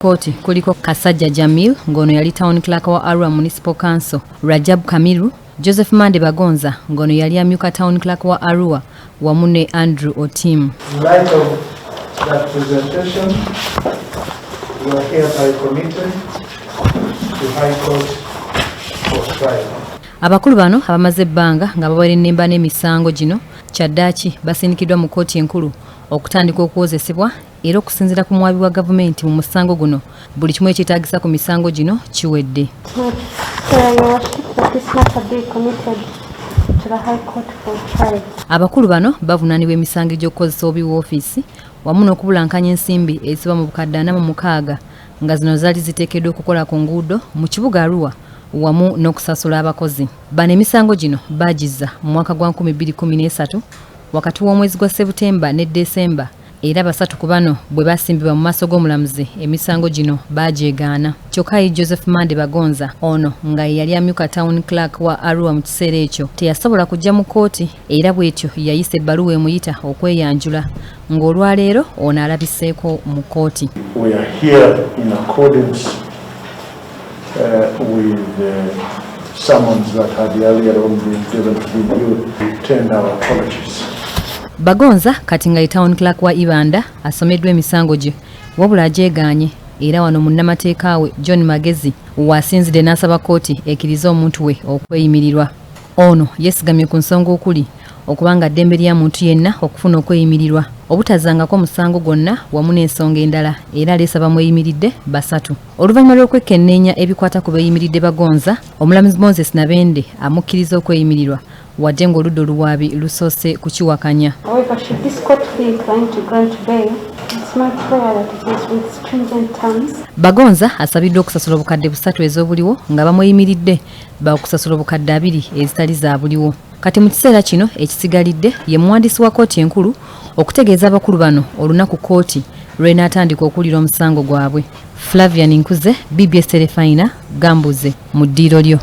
Koti kuliko Kasajja Jamil ngono yali town clerk wa Arua Municipal Council, Rajab Kamiru, Joseph Mande Bagonza ngono yali amyuka town clerk wa Arua wamu ne Andrew Otim. In light of that presentation, you are hereby committed to High Court for trial. Abakulu bano abamaze ebbanga nga babaire ennemba n'emisango gino kyaddaaki basindikidwa mu kkooti enkulu okutandika okuwozesebwa era okusinziira ku mwabi wa gavumenti mu musango guno buli kimu ekyetaagisa ku misango gino kiwedde. Abakulu bano bavunaanibwa emisango gy'okukozesa obubi woofiisi wamu n'okubulankanya ensimbi eziba mu bukadde 46 nga zino zaali ziteekeddwa okukola ku nguudo mu kibuga Arua wamu n'okusasula abakozi. Bano emisango gino baagizza mu mwaka gwa 2013 wakati w'omwezi gwa Sebutemba ne Desemba era basatu ku bano bwe basimbibwa mu maaso g'omulamuzi emisango gino baajeegaana. Kyokka Joseph Mande Bagonza ono nga yali amyuka town clerk wa Arua mu kiseera ekyo teyasobola kujja mu kkooti era bw'etyo yayisa ebbaluwa emuyita okweyanjula ng'olwaleero ono alabiseeko mu kkooti. We are here in accordance with the summons that had earlier on been given to you. We tender our apologies. Bagonza kati nga town clerk wa Ibanda asomeddwa emisango gye wabula ajeegaanye era wano munnamateeka we John Magezi wasinzidde n'asaba kkooti ekkiriza omuntu we okweyimirirwa. Ono yeesigamye ku nsonga okuli okubanga ddembe lya muntu yenna okufuna okweyimirirwa obutazangako musango gwonna wamu n'ensonga endala era aleesaba mweyimiridde basatu. Oluvannyuma lw'okwekenneenya ebikwata ku beeyimiridde Bagonza, omulamuzi Moses Nabende amukkiriza okweyimirirwa wadde ng'oludda oluwaabi lusoose kukiwakanya. Bagonza asabiddwa okusasula obukadde 3 ez'obuliwo nga bamweyimiridde bakusasula obukadde 2 ezitali za buliwo. Kati mu kiseera kino ekisigalidde ye muwandiisi wa kkooti enkulu okutegeeza abakulu bano olunaku kkooti lw'enaatandika okuwulira omusango gwabwe. Flavian Nkuze, BBSKATI, Gambuuze mu ddiiro lyo.